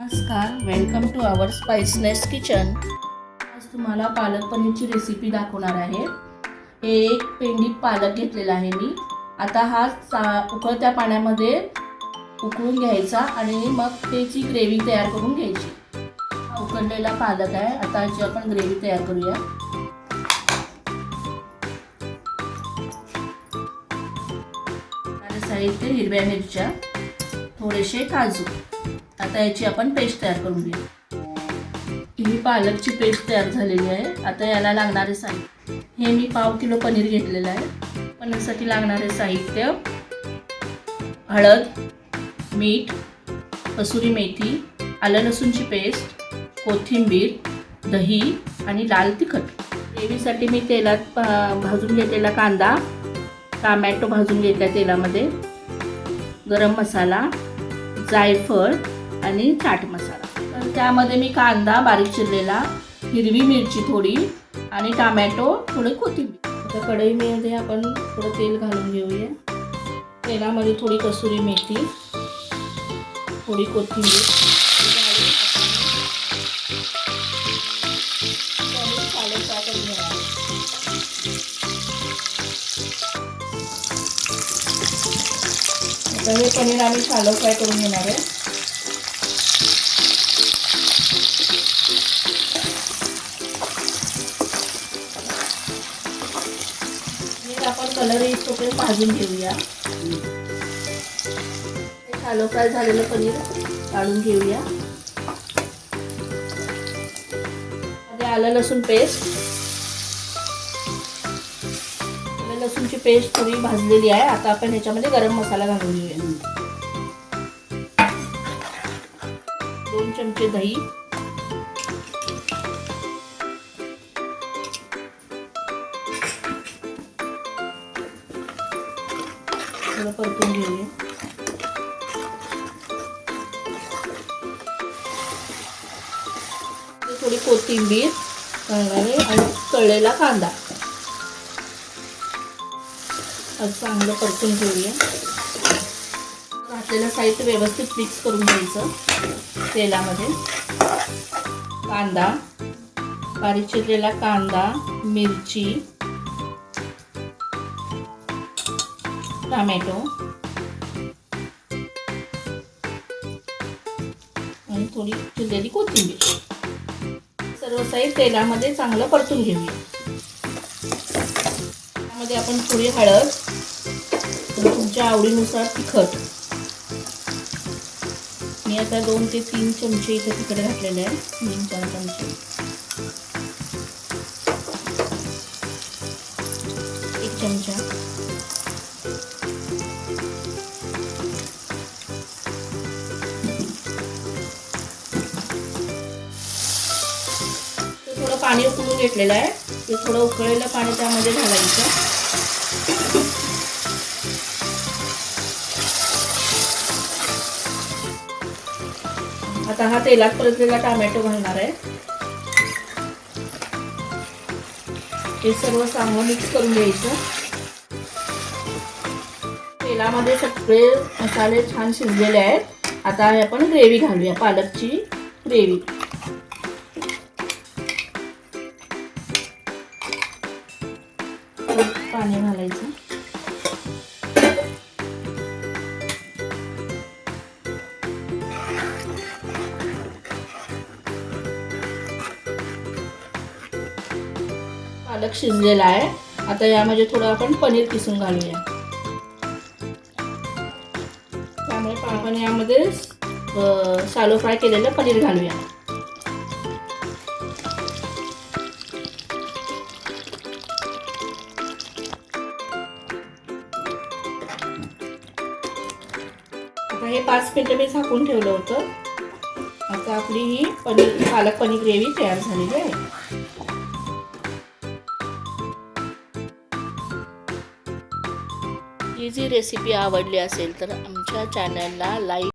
नमस्कार, welcome to our spiciness kitchen. आज तुम्हाला पालक पनीरची रेसिपी दाखवणार आहे। हे एक पेंडी पालक घेतलेला आहे मी। आता हा उकळत्या पाण्यामध्ये उकळून घ्यायचा आणि मग त्याची ग्रेव्ही तयार करून घ्यायची। हा उकळलेला पालक आहे। आता याची आपण ग्रेव्ही तयार करूया। साहित्य: हिरव्या मिरच्या, थोडेसे काजू। आता याची आपण पेस्ट तयार करून घेऊ। ही पालकची पेस्ट तयार झालेली आहे। आता याला लागणारे साहित्य: हे मी पाव किलो पनीर घेतलेलं आहे। पनीरसाठी लागणारे साहित्य: हळद, मीठ, कसुरी मेथी, आलं लसूणची पेस्ट, कोथिंबीर, दही आणि लाल तिखट। ग्रेव्हीसाठी मी तेलात भाजून घेतलेला कांदा, टोमॅटो भाजून घेतला तेलामध्ये, गरम मसाला, जायफळ आणि चाट मसाला। तर त्यामध्ये मी कांदा बारीक चिरलेला, हिरवी मिरची थोडी आणि टोमॅटो, थोडी कोथिंबीर। आता कढईमध्ये आपण थोडं तेल घालून घेऊया। तेलामध्ये थोडी कसुरी मेथी, थोडी कोथिंबीर आता हे पनीर आम्ही शॅलो फ्राय करून घेणार आहे। आपण कलर येईपर्यंत भाजून घेऊया। शॅलो फ्राय झालेलं पनीर काढून घेऊया। मध्ये आलं लसूण पेस्ट, आलं लसूणची पेस्ट थोडी भाजलेली आहे। आता आपण ह्याच्यामध्ये गरम मसाला घालून घेऊया। 2 चमचे दही, थोडं परतून घेऊया। थोडी कोथिंबीर आणि तळलेला कांदा चांगलं परतून घेऊया। घातलेलं साहित्य व्यवस्थित मिक्स करून घ्यायचं। तेलामध्ये कांदा, बारीक चिरलेला कांदा, मिरची, टोमॅटो आणि थोडी चिरलेली कोथिंबीर, सर्व साहित्य तेलामध्ये चांगलं परतून घेऊया। त्यामध्ये आपण थोडी हळद, तुमच्या आवडीनुसार तिखट, मी आता 2 ते 3 चमचे इथे तिखट घातलेले आहे। 3-4 चमचे, 1 चमचा, थोडं पाणी उकळून घेतलेलं आहे। ते थोडं उकळलेलं पाणी त्यामध्ये घालायचं। आता हा तेलात परतलेला टोमॅटो घालणार आहे। हे सर्व चांगलं मिक्स करून घ्यायचं। तेलामध्ये सगळे मसाले छान शिजलेले आहेत। आता आपण ग्रेव्ही घालूया, पालकची ग्रेव्ही। पाणी घालायचं। पालक शिजलेला आहे। आता यामध्ये थोडं आपण पनीर किसून घालूया। त्यामुळे आपण यामध्ये शॅलो फ्राय केलेलं पनीर घालूया। आता हे 5 मिनिटं मी झाकून ठेवलं होतं। आता आपली ही पालक पनीर ग्रेव्ही तयार झालेली आहे। ही जी रेसिपी आवडली असेल तर आमच्या चॅनलला लाईक